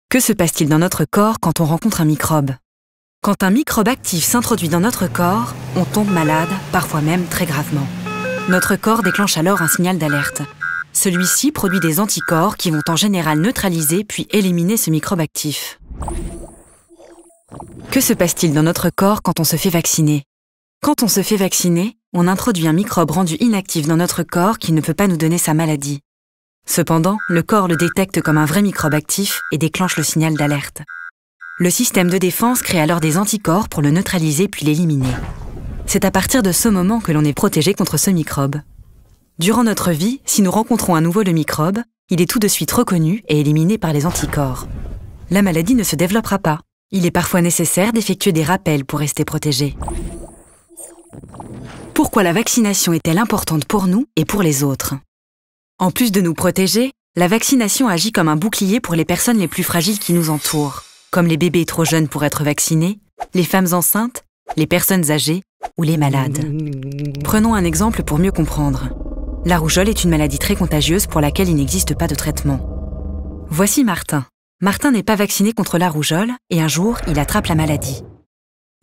Que se passe-t-il dans notre corps quand on rencontre un microbe? Quand un microbe actif s'introduit dans notre corps, on tombe malade, parfois même très gravement. Notre corps déclenche alors un signal d'alerte. Celui-ci produit des anticorps qui vont en général neutraliser puis éliminer ce microbe actif. Que se passe-t-il dans notre corps quand on se fait vacciner? Quand on se fait vacciner, on introduit un microbe rendu inactif dans notre corps qui ne peut pas nous donner sa maladie. Cependant, le corps le détecte comme un vrai microbe actif et déclenche le signal d'alerte. Le système de défense crée alors des anticorps pour le neutraliser puis l'éliminer. C'est à partir de ce moment que l'on est protégé contre ce microbe. Durant notre vie, si nous rencontrons à nouveau le microbe, il est tout de suite reconnu et éliminé par les anticorps. La maladie ne se développera pas. Il est parfois nécessaire d'effectuer des rappels pour rester protégé. Pourquoi la vaccination est-elle importante pour nous et pour les autres? En plus de nous protéger, la vaccination agit comme un bouclier pour les personnes les plus fragiles qui nous entourent, comme les bébés trop jeunes pour être vaccinés, les femmes enceintes, les personnes âgées ou les malades. Prenons un exemple pour mieux comprendre. La rougeole est une maladie très contagieuse pour laquelle il n'existe pas de traitement. Voici Martin. Martin n'est pas vacciné contre la rougeole et un jour, il attrape la maladie.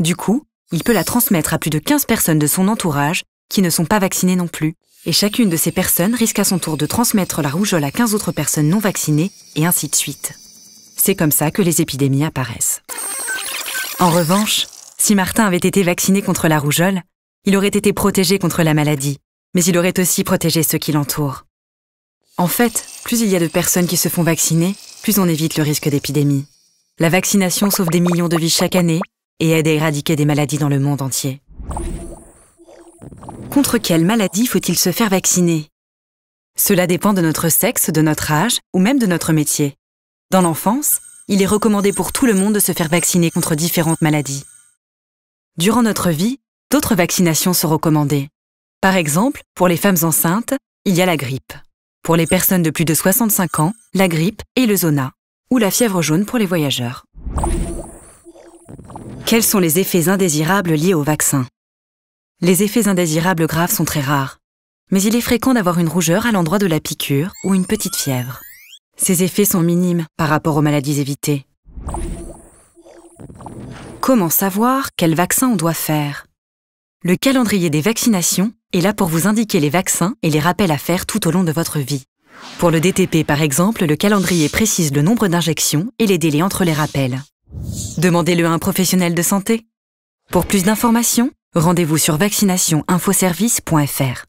Du coup, il peut la transmettre à plus de 15 personnes de son entourage qui ne sont pas vaccinées non plus. Et chacune de ces personnes risque à son tour de transmettre la rougeole à 15 autres personnes non vaccinées, et ainsi de suite. C'est comme ça que les épidémies apparaissent. En revanche, si Martin avait été vacciné contre la rougeole, il aurait été protégé contre la maladie, mais il aurait aussi protégé ceux qui l'entourent. En fait, plus il y a de personnes qui se font vacciner, plus on évite le risque d'épidémie. La vaccination sauve des millions de vies chaque année et aide à éradiquer des maladies dans le monde entier. Contre quelle maladie faut-il se faire vacciner? Cela dépend de notre sexe, de notre âge ou même de notre métier. Dans l'enfance, il est recommandé pour tout le monde de se faire vacciner contre différentes maladies. Durant notre vie, d'autres vaccinations sont recommandées. Par exemple, pour les femmes enceintes, il y a la grippe. Pour les personnes de plus de 65 ans, la grippe et le zona, ou la fièvre jaune pour les voyageurs. Quels sont les effets indésirables liés au vaccin? Les effets indésirables graves sont très rares, mais il est fréquent d'avoir une rougeur à l'endroit de la piqûre ou une petite fièvre. Ces effets sont minimes par rapport aux maladies évitées. Comment savoir quel vaccin on doit faire? Le calendrier des vaccinations est là pour vous indiquer les vaccins et les rappels à faire tout au long de votre vie. Pour le DTP par exemple, le calendrier précise le nombre d'injections et les délais entre les rappels. Demandez-le à un professionnel de santé. Pour plus d'informations, rendez-vous sur vaccinationinfoservice.fr.